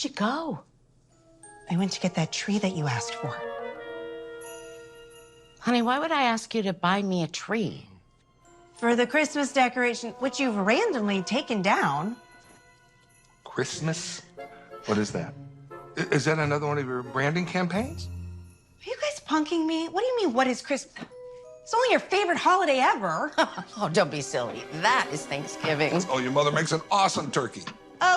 Where'd you go? I went to get that tree that you asked for. Honey, why would I ask you to buy me a tree? For the Christmas decoration, which you've randomly taken down. Christmas? What is that? Is that another one of your branding campaigns? Are you guys punking me? What do you mean, what is Christmas? It's only your favorite holiday ever. Oh, don't be silly. That is Thanksgiving. Oh, your mother makes an awesome turkey.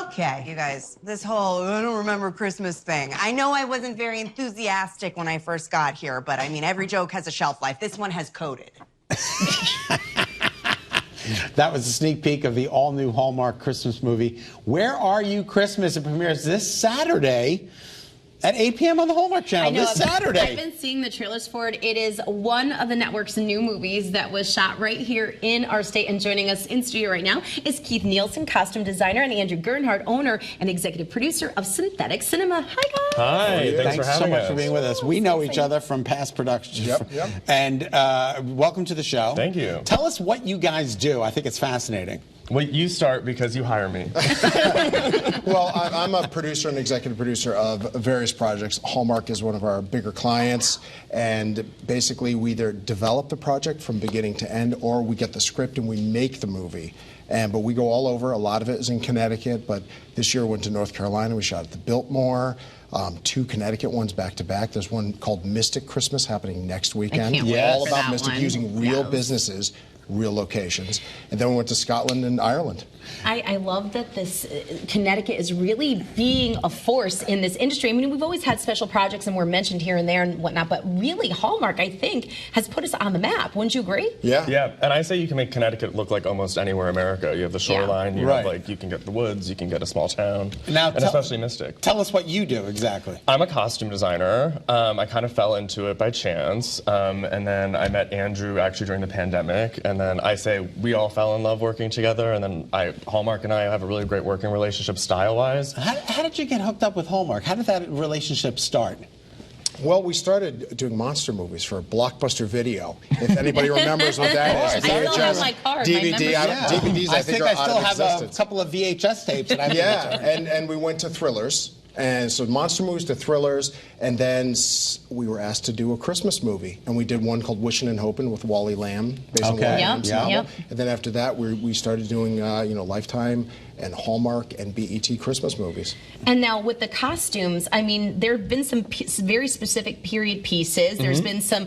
Okay, you guys, this whole I don't remember Christmas thing. I know I wasn't very enthusiastic when I first got here, but I mean, every joke has a shelf life. This one has coded. That was a sneak peek of the all-new Hallmark Christmas movie, Where Are You Christmas? It premieres this Saturday at 8 p.m. on the Hallmark Channel. This Saturday. I've been seeing the trailers for it. It is one of the network's new movies that was shot right here in our state. And joining us in studio right now is Keith Nielsen, costume designer, and Andrew Gernhard, owner and executive producer of Synthetic Cinema. Hi, guys. Hi, thanks for having so much us. for being with us. We know each other from past productions. Yep. And welcome to the show. Thank you. Tell us what you guys do. I think it's fascinating. Well, you start because you hire me. Well, I'm a producer and executive producer of various projects. Hallmark is one of our bigger clients, and basically we either develop the project from beginning to end, or we get the script and we make the movie. But we go all over. A lot of it is in Connecticut, but this year we went to North Carolina. We shot at the Biltmore. 2 Connecticut ones back to back. There's one called Mystic Christmas happening next weekend. I can't wait All for about that Mystic one. using real Yes. businesses, real locations. And then we went to Scotland and Ireland. I love that this Connecticut is really being a force in this industry. I mean, we've always had special projects and we're mentioned here and there and whatnot, but really Hallmark, I think, has put us on the map. Wouldn't you agree? Yeah. Yeah, and I say you can make Connecticut look like almost anywhere in America. You have the shoreline, you Right. have like, you can get the woods, you can get a small town, Now, and especially Mystic. Tell us what you do exactly. I'm a costume designer. I kind of fell into it by chance, and then I met Andrew actually during the pandemic, and then I say we all fell in love working together, and then Hallmark and I have a really great working relationship style-wise. How did you get hooked up with Hallmark? How did that relationship start? Well, we started doing monster movies for Blockbuster Video. If anybody remembers what that is, I still have my card, my DVD. membership. DVDs, I think, are I out still of have a existence. couple of VHS tapes that I've Yeah, and we went to thrillers. And so monster movies to thrillers, and then we were asked to do a Christmas movie, and we did one called Wishin' and Hopin' with Wally Lamb, based on Okay. Wally Yep, Lamb's yep. novel. Yep. And then after that, we started doing Lifetime and Hallmark and BET Christmas movies. And now with the costumes, I mean, there have been some very specific period pieces. There's been some,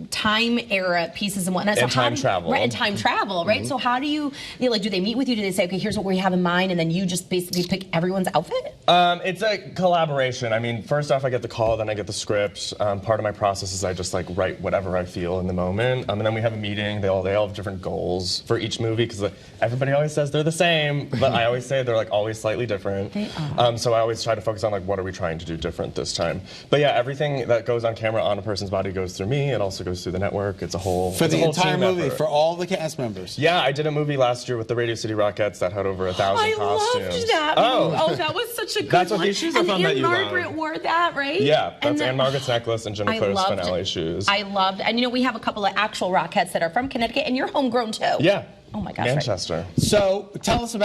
time era pieces and whatnot. And time travel. Right, and time travel, right? So how do you do they meet with you? Do they say, okay, here's what we have in mind, and then you just basically pick everyone's outfit? It's a collaboration. I mean, first off, I get the call, then I get the script. Part of my process is I just like write whatever I feel in the moment. And then we have a meeting. They all have different goals for each movie because everybody always says they're the same, but I always say they're like always slightly different. They are. So I always try to focus on like what are we trying to do different this time. But yeah, everything that goes on camera on a person's body goes through me. It also goes through the network. It's a whole For it's a the whole entire team movie, effort. for all the cast members. Yeah, I did a movie last year with the Radio City Rockettes that had over 1,000 I costumes. loved that. Oh, that was such a good That's what one. these shoes are and from that you Margaret love. wore that, right? Yeah, And that's Anne Margaret's necklace and Jenna I Claire's loved finale it. shoes. I loved, and we have a couple of actual Rockettes that are from Connecticut, and you're homegrown too. Yeah. Oh my gosh. right. Manchester. So tell us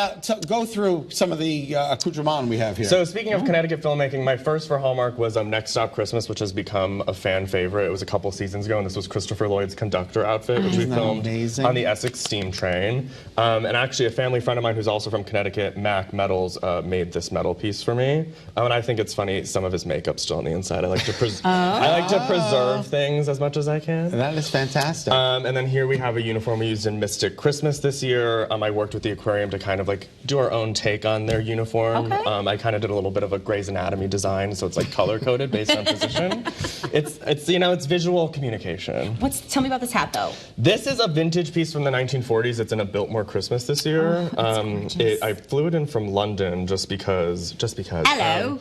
go through some of the accoutrement we have here. So speaking of Connecticut filmmaking, my first for Hallmark was Next Stop Christmas, which has become a fan favorite. It was a couple seasons ago, and this was Christopher Lloyd's conductor outfit, which we Isn't that filmed amazing? on the Essex steam train. And actually, a family friend of mine who's also from Connecticut, Mac Metals, made this metal piece for me. And I think it's funny, some of his makeup's still on the inside. I like to preserve things as much as I can. That is fantastic. And then here we have a uniform we used in Mystic Christmas this year. I worked with the aquarium to kind of like do our own take on their uniform. Okay. I kind of did a little bit of a Grey's Anatomy design, so it's like color coded based on position. It's visual communication. Tell me about this hat though. This is a vintage piece from the 1940s. It's in a Biltmore Christmas this year. I flew it in from London just because. Hello.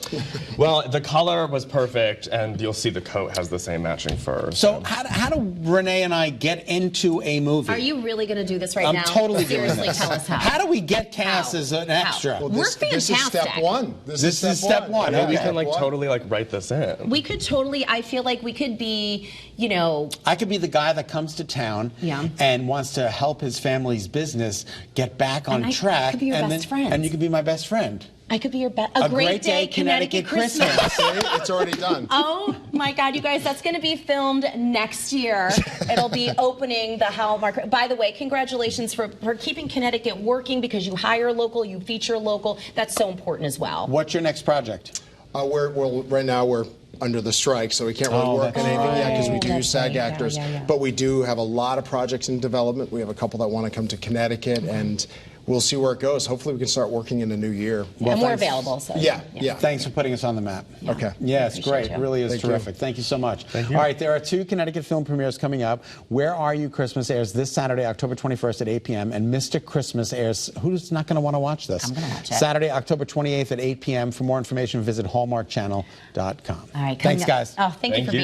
Well, the color was perfect, and you'll see the coat has the same matching fur. So how do Renee and I get into a movie? Are you really going to do this right I'm now? totally doing Seriously, this. tell us how. How do we get cast as an extra? Well, We're this is step fantastic. one. This is step one. Maybe we Okay. can totally write this in. We could totally, I feel like we could be, I could be the guy that comes to town Yeah. and wants to help his family's business get back on And I track. could be your and best friend. And you could be my best friend. I could be your best. A Great Day, Connecticut Christmas. See, it's already done. Oh my God, you guys, that's going to be filmed next year. It'll be opening the Hallmark. By the way, congratulations for keeping Connecticut working, because you hire local, you feature local. That's so important as well. What's your next project? Right now we're under the strike, so we can't really work on anything yet because we do use SAG actors. But we do have a lot of projects in development. We have a couple that want to come to Connecticut, and we'll see where it goes. Hopefully we can start working in the new year. And more available. So. Yeah. Thanks for putting us on the map. Okay. Yeah, it's great. It really is Thank terrific. you. Thank you so much. Thank you. All right, there are 2 Connecticut film premieres coming up. Where Are You Christmas airs this Saturday, October 21st at 8 p.m. and Mr. Christmas airs. Who's not going to want to watch this? I'm going to watch it. Saturday, October 28th at 8 p.m. For more information, visit hallmarkchannel.com. All right. Thanks, guys. Oh, thank you for being